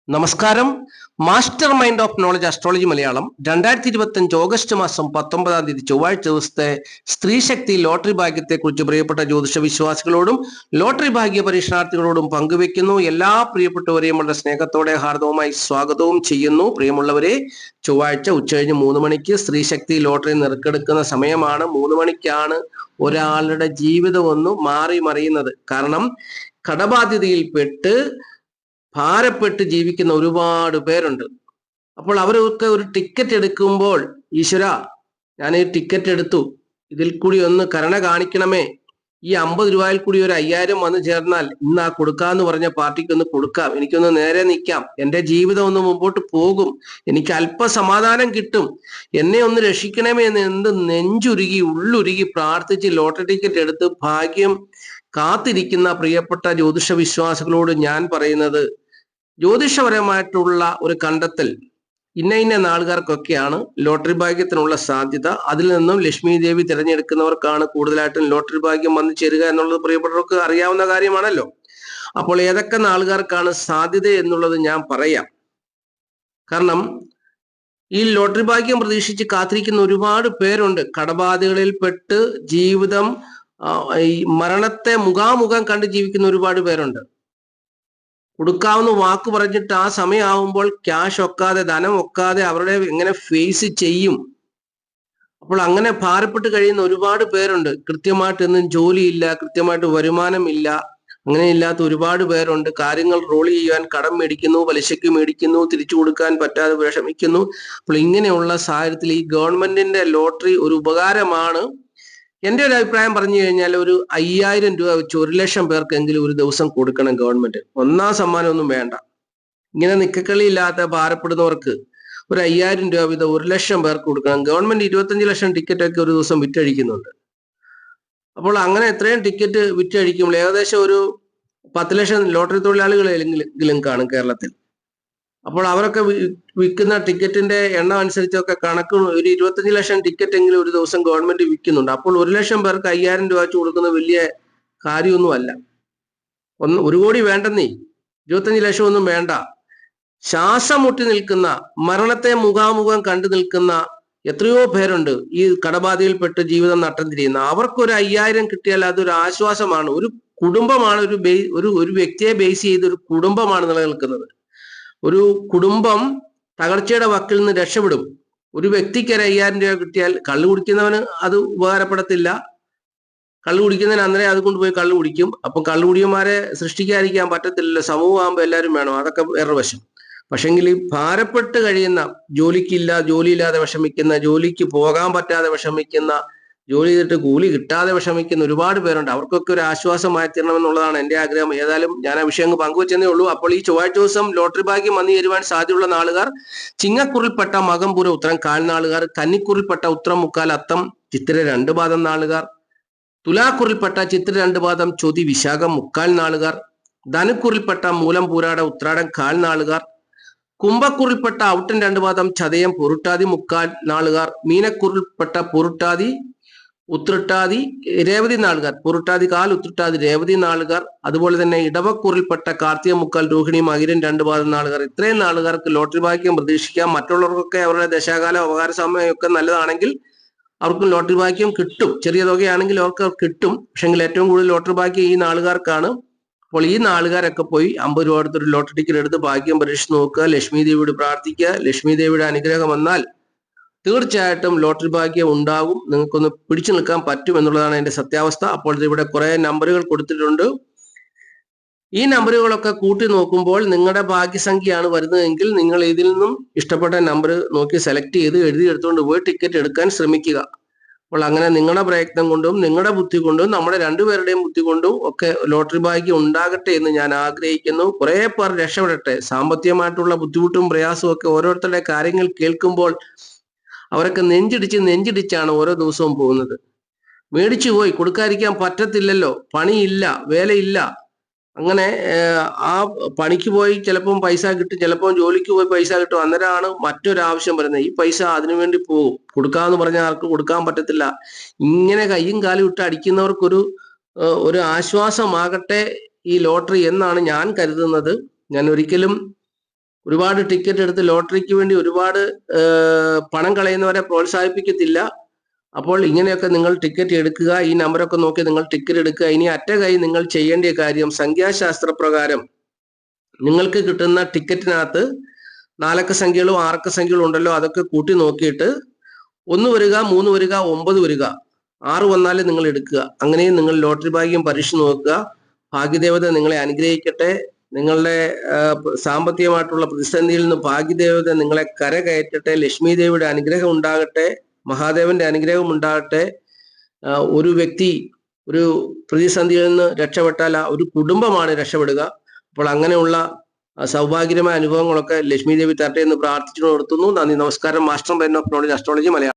നമസ്കാരം. Master mind of knowledge astrology Malayalam 2025 August മാസം 19-ാം തീയതി ചൊവ്വാഴ്ച ദിവസത്തെ സ്ത്രീശക്തി ലോട്ടറി ഭാഗ്യത്തെക്കുറിച്ച് പ്രിയപ്പെട്ട ജ്യോതിഷ വിശ്വാസികളോടും ലോട്ടറി ഭാഗ്യ പരീക്ഷണാർത്ഥികളോടും പങ്കുവെക്കുന്നു. എല്ലാ പ്രിയപ്പെട്ടവരെയും വളരെ സ്നേഹത്തോടെ ഹാർദവുമായി സ്വാഗതവും ചെയ്യുന്നു. പ്രിയമുള്ളവരെ, ചൊവ്വാഴ്ച ഉച്ചകഴിഞ്ഞ് 3 മണിക്ക് സ്ത്രീശക്തി ലോട്ടറി നറുക്കെടുക്കുന്ന സമയമാണ്. 3 മണിക്കാണ് ഒരാളുടെ ജീവിതം ഒന്ന് മാറി മറിയുന്നത്. കാരണം കടബാധ്യതയിൽപ്പെട്ട് ഭാരപ്പെട്ട് ജീവിക്കുന്ന ഒരുപാട് പേരുണ്ട്. അപ്പോൾ അവരൊക്കെ ഒരു ടിക്കറ്റ് എടുക്കുമ്പോൾ, ഈശ്വര, ഞാൻ ഈ ടിക്കറ്റ് എടുത്തു, ഇതിൽ കൂടി ഒന്ന് കരുണ കാണിക്കണമേ, ഈ 50 രൂപയിൽ കൂടി ഒരു 5000 വന്നു ചേർന്നാൽ ഇന്ന് ആ കൊടുക്കാന്ന് പറഞ്ഞ പാർട്ടിക്ക് ഒന്ന് കൊടുക്കാം, എനിക്കൊന്ന് നേരെ നിൽക്കാം, എൻ്റെ ജീവിതം ഒന്ന് മുമ്പോട്ട് പോകും, എനിക്ക് അല്പസമാധാനം കിട്ടും, എന്നെ ഒന്ന് രക്ഷിക്കണമേ എന്ന് എന്ത് നെഞ്ചുരുകി ഉള്ളുരുകി പ്രാർത്ഥിച്ച് ലോട്ടറി ടിക്കറ്റ് എടുത്ത് ഭാഗ്യം കാത്തിരിക്കുന്ന പ്രിയപ്പെട്ട ജ്യോതിഷ വിശ്വാസികളോട് ഞാൻ പറയുന്നത്, ജ്യോതിഷപരമായിട്ടുള്ള ഒരു കണ്ടെത്തൽ ഇന്ന നാളുകാർക്കൊക്കെയാണ് ലോട്ടറി ഭാഗ്യത്തിനുള്ള സാധ്യത. അതിൽ നിന്നും ലക്ഷ്മി ദേവി തിരഞ്ഞെടുക്കുന്നവർക്കാണ് കൂടുതലായിട്ടും ലോട്ടറി ഭാഗ്യം വന്നു ചേരുക എന്നുള്ളത് പ്രിയപ്പെട്ടവർക്ക് അറിയാവുന്ന കാര്യമാണല്ലോ. അപ്പോൾ ഏതൊക്കെ നാളുകാർക്കാണ് സാധ്യത എന്നുള്ളത് ഞാൻ പറയാം. കാരണം ഈ ലോട്ടറി ഭാഗ്യം പ്രതീക്ഷിച്ച് കാത്തിരിക്കുന്ന ഒരുപാട് പേരുണ്ട്. കടബാധകളിൽപ്പെട്ട് ജീവിതം ഈ മരണത്തെ മുഖാമുഖം കണ്ട് ജീവിക്കുന്ന ഒരുപാട് പേരുണ്ട്. കൊടുക്കാവുന്ന വാക്ക് പറഞ്ഞിട്ട് ആ സമയമാവുമ്പോൾ ക്യാഷ് ഒക്കാതെ, ധനം ഒക്കാതെ അവരുടെ എങ്ങനെ ഫേസ് ചെയ്യും? അപ്പോൾ അങ്ങനെ ഭാരപ്പെട്ട് കഴിയുന്ന ഒരുപാട് പേരുണ്ട്. കൃത്യമായിട്ട് ഒന്നും ജോലിയില്ല, കൃത്യമായിട്ട് വരുമാനമില്ല, അങ്ങനെയില്ലാത്ത ഒരുപാട് പേരുണ്ട്. കാര്യങ്ങൾ റോൾ ചെയ്യാൻ കടം മേടിക്കുന്നു, പലിശയ്ക്ക് മേടിക്കുന്നു, തിരിച്ചു കൊടുക്കാൻ പറ്റാതെ വിഷമിക്കുന്നു. അപ്പോൾ ഇങ്ങനെയുള്ള സാഹചര്യത്തിൽ ഈ ഗവൺമെന്റിന്റെ ലോട്ടറി ഒരു ഉപകാരമാണ്. എൻ്റെ ഒരു അഭിപ്രായം പറഞ്ഞു കഴിഞ്ഞാൽ ഒരു 5000 രൂപ വെച്ച് 1,00,000 പേർക്കെങ്കിലും ഒരു ദിവസം കൊടുക്കണം ഗവൺമെന്റ്. ഒന്നാം സമ്മാനം ഒന്നും വേണ്ട. ഇങ്ങനെ നിക്കക്കളിയില്ലാത്ത ഭാരപ്പെടുന്നവർക്ക് ഒരു 5000 രൂപ വീതം 1,00,000 പേർക്ക് കൊടുക്കണം. ഗവൺമെന്റ് 25 ലക്ഷം ടിക്കറ്റൊക്കെ ഒരു ദിവസം വിറ്റഴിക്കുന്നുണ്ട്. അപ്പോൾ അങ്ങനെ എത്രയും ടിക്കറ്റ് വിറ്റഴിക്കുമ്പോൾ ഏകദേശം ഒരു 10 ലക്ഷം ലോട്ടറി തൊഴിലാളികളെങ്കിലും കാണും കേരളത്തിൽ. അപ്പോൾ അവരൊക്കെ വിൽക്കുന്ന ടിക്കറ്റിന്റെ എണ്ണം അനുസരിച്ചൊക്കെ കണക്ക് ഒരു 25 ലക്ഷം ടിക്കറ്റ് എങ്കിലും ഒരു ദിവസം ഗവൺമെന്റ് വിൽക്കുന്നുണ്ട്. അപ്പോൾ 1,00,000 പേർക്ക് 5000 രൂപ വെച്ച് കൊടുക്കുന്ന വലിയ കാര്യമൊന്നുമല്ല. ഒരു കോടി വേണ്ടെന്നേ, 25 ലക്ഷം ഒന്നും വേണ്ട. ശ്വാസം മുട്ടി നിൽക്കുന്ന, മരണത്തെ മുഖാമുഖം കണ്ടു നിൽക്കുന്ന എത്രയോ പേരുണ്ട്. ഈ കടബാധയിൽപ്പെട്ട് ജീവിതം നട്ടം തിരിയുന്ന അവർക്കൊരു 5000 കിട്ടിയാൽ അതൊരു ആശ്വാസമാണ്. ഒരു കുടുംബമാണ്, ഒരു വ്യക്തിയെ ബേസ് ചെയ്ത് ഒരു കുടുംബമാണ് നിലനിൽക്കുന്നത്. ഒരു കുടുംബം തകർച്ചയുടെ വക്കിൽ നിന്ന് രക്ഷപ്പെടും. ഒരു വ്യക്തിക്ക് ഒരു 5000 രൂപ കിട്ടിയാൽ കള്ളു കുടിക്കുന്നവന് അത് ഉപകാരപ്പെടത്തില്ല. കള്ളു കുടിക്കുന്നതിന് അന്നേരം അത് കൊണ്ടുപോയി കള്ളു കുടിക്കും. അപ്പം കള്ളുകുടിയന്മാരെ സൃഷ്ടിക്കാതിരിക്കാൻ പറ്റത്തില്ലല്ലോ. സമൂഹമാകുമ്പോൾ എല്ലാവരും വേണം, അതൊക്കെ വേറൊരു വശം. പക്ഷെങ്കിൽ ഈ ഭാരപ്പെട്ട് കഴിയുന്ന, ജോലിയില്ലാതെ വിഷമിക്കുന്ന, ജോലിക്ക് പോകാൻ പറ്റാതെ വിഷമിക്കുന്ന, ജോലി ചെയ്തിട്ട് കൂലി കിട്ടാതെ വിഷമിക്കുന്ന ഒരുപാട് പേരുണ്ട്. അവർക്കൊക്കെ ഒരു ആശ്വാസമായി തീരണമെന്നുള്ളതാണ് എൻ്റെ ആഗ്രഹം. ഏതായാലും ഞാൻ ആ വിഷയം പങ്കുവെച്ചതേ ഉള്ളൂ. അപ്പോൾ ഈ ചൊവ്വാഴ്ച ദിവസം ലോട്ടറി ഭാഗ്യം വന്നു ചേരുവാൻ സാധ്യതയുള്ള നാളുകാർ ചിങ്ങക്കുറിൽപ്പെട്ട മകം ഉത്തരം കാൽ നാളുകാർ, കന്നിക്കുറിൽപ്പെട്ട ഉത്രം മുക്കാൽ അത്തം ചിത്തിര 2 പാദം നാളുകാർ, തുലാക്കുറിൽപ്പെട്ട ചിത്തിര 2 പാദം ചോതി വിശാഖം മുക്കാൽ നാളുകാർ, ധനുക്കുറിൽപ്പെട്ട മൂലം പൂരാട ഉത്രാടം കാൽ നാളുകാർ, കുംഭക്കുറിൽപ്പെട്ട ഔട്ടൻ 2 പാദം ചതയം പൊരുട്ടാതി മുക്കാൽ നാളുകാർ, മീനക്കുറിൽപ്പെട്ട പൊരുട്ടാതി ഉത്രട്ടാതി രേവതി നാളുകാർ, പൊരുട്ടാതി കാൽ ഉത്രട്ടാതി രേവതി നാളുകാർ, അതുപോലെ തന്നെ ഇടവക്കുറിൽപ്പെട്ട കാർത്തിക മുക്കാൽ രോഹിണി മകിരൻ 2 പാദം നാളുകാർ. ഇത്രയും നാളുകാർക്ക് ലോട്ടറി ഭാഗ്യം പ്രതീക്ഷിക്കാം. മറ്റുള്ളവർക്കൊക്കെ അവരുടെ ദശാകാല ഉപകാര സമയമൊക്കെ നല്ലതാണെങ്കിൽ അവർക്കും ലോട്ടറി ഭാഗ്യം കിട്ടും. ചെറിയ തുകയാണെങ്കിൽ അവർക്ക് കിട്ടും. പക്ഷെങ്കിൽ ഏറ്റവും കൂടുതൽ ലോട്ടറി ഭാഗ്യം ഈ നാളുകാർക്കാണ്. അപ്പോൾ ഈ നാളുകാരൊക്കെ പോയി 50 രൂപ എടുത്തൊരു ലോട്ടറി ടിക്കറ്റ് എടുത്ത് ഭാഗ്യം പരീക്ഷിച്ച് നോക്കുക, ലക്ഷ്മി ദേവിയോട് പ്രാർത്ഥിക്കുക. ലക്ഷ്മി ദേവിയുടെ അനുഗ്രഹം വന്നാൽ തീർച്ചയായിട്ടും ലോട്ടറി ഭാഗ്യം ഉണ്ടാകും. നിങ്ങൾക്കൊന്ന് പിടിച്ചു നിൽക്കാൻ പറ്റും എന്നുള്ളതാണ് എൻ്റെ സത്യാവസ്ഥ. അപ്പോൾ ഇവിടെ കുറെ നമ്പറുകൾ കൊടുത്തിട്ടുണ്ട്. ഈ നമ്പറുകളൊക്കെ കൂട്ടി നോക്കുമ്പോൾ നിങ്ങളുടെ ഭാഗ്യസംഖ്യയാണ് വരുന്നതെങ്കിൽ നിങ്ങൾ ഇതിൽ നിന്നും ഇഷ്ടപ്പെട്ട നമ്പർ നോക്കി സെലക്ട് ചെയ്ത് എടുത്തുകൊണ്ട് പോയി ടിക്കറ്റ് എടുക്കാൻ ശ്രമിക്കുക. അപ്പോൾ അങ്ങനെ നിങ്ങളുടെ പ്രയത്നം കൊണ്ടും നിങ്ങളുടെ ബുദ്ധി കൊണ്ടും നമ്മുടെ രണ്ടുപേരുടെയും ബുദ്ധി കൊണ്ടും ഒക്കെ ലോട്ടറി ഭാഗ്യം ഉണ്ടാകട്ടെ എന്ന് ഞാൻ ആഗ്രഹിക്കുന്നു. കുറെ പേർ രക്ഷപ്പെടട്ടെ. സാമ്പത്തികമായിട്ടുള്ള ബുദ്ധിമുട്ടും പ്രയാസവും ഒക്കെ ഓരോരുത്തരുടെ കാര്യങ്ങൾ കേൾക്കുമ്പോൾ അവരൊക്കെ നെഞ്ചിടിച്ചാണ് ഓരോ ദിവസവും പോകുന്നത്. മേടിച്ചു പോയി കൊടുക്കാതിരിക്കാൻ പറ്റത്തില്ലല്ലോ, പണിയില്ല, വേലയില്ല. അങ്ങനെ ആ പണിക്ക് പോയി ചിലപ്പം പൈസ കിട്ടും, ചിലപ്പം ജോലിക്ക് പോയി പൈസ കിട്ടും. അന്നേരമാണ് മറ്റൊരാവശ്യം വരുന്നത്. ഈ പൈസ അതിനുവേണ്ടി പോകും. കൊടുക്കാന്ന് പറഞ്ഞാൽ ആർക്ക് കൊടുക്കാൻ പറ്റത്തില്ല. ഇങ്ങനെ കയ്യും കാലും ഇട്ട് അടിക്കുന്നവർക്കൊരു ആശ്വാസമാകട്ടെ ഈ ലോട്ടറി എന്നാണ് ഞാൻ കരുതുന്നത്. ഞാൻ ഒരിക്കലും ഒരുപാട് ടിക്കറ്റ് എടുത്ത് ലോട്ടറിക്ക് വേണ്ടി ഒരുപാട് പണം കളയുന്നവരെ പ്രോത്സാഹിപ്പിക്കത്തില്ല. അപ്പോൾ ഇങ്ങനെയൊക്കെ നിങ്ങൾ ടിക്കറ്റ് എടുക്കുക. ഈ നമ്പറൊക്കെ നോക്കി നിങ്ങൾ ടിക്കറ്റ് എടുക്കുക. ഇനി അറ്റകൈ നിങ്ങൾ ചെയ്യേണ്ട കാര്യം, സംഖ്യാശാസ്ത്ര പ്രകാരം നിങ്ങൾക്ക് കിട്ടുന്ന ടിക്കറ്റിനകത്ത് 4 അക്ക സംഖ്യകളും 6 അക്ക സംഖ്യകളും ഉണ്ടല്ലോ, അതൊക്കെ കൂട്ടി നോക്കിയിട്ട് 1 വരിക, 3 വരിക, 9 വരിക, 6 വന്നാലും നിങ്ങൾ എടുക്കുക. അങ്ങനെയും നിങ്ങൾ ലോട്ടറി ഭാഗ്യം പരീക്ഷിച്ച് നോക്കുക. ഭാഗ്യദേവത നിങ്ങളെ അനുഗ്രഹിക്കട്ടെ. നിങ്ങളുടെ സാമ്പത്തികമായിട്ടുള്ള പ്രതിസന്ധിയിൽ നിന്ന് ഭാഗ്യദേവത നിങ്ങളെ കരകയറ്റട്ടെ. ലക്ഷ്മി ദേവിയുടെ അനുഗ്രഹം ഉണ്ടാകട്ടെ. മഹാദേവന്റെ അനുഗ്രഹം ഉണ്ടാകട്ടെ. ഒരു വ്യക്തി ഒരു പ്രതിസന്ധിയിൽ നിന്ന് രക്ഷപ്പെട്ടാൽ ഒരു കുടുംബമാണ് രക്ഷപ്പെടുക. അപ്പോൾ അങ്ങനെയുള്ള സൗഭാഗ്യമായ അനുഭവങ്ങളൊക്കെ ലക്ഷ്മി ദേവി തരട്ടെ എന്ന് പ്രാർത്ഥിച്ചു നിർത്തുന്നു. നന്ദി, നമസ്കാരം. Master brain of knowledge astrology Malayalam.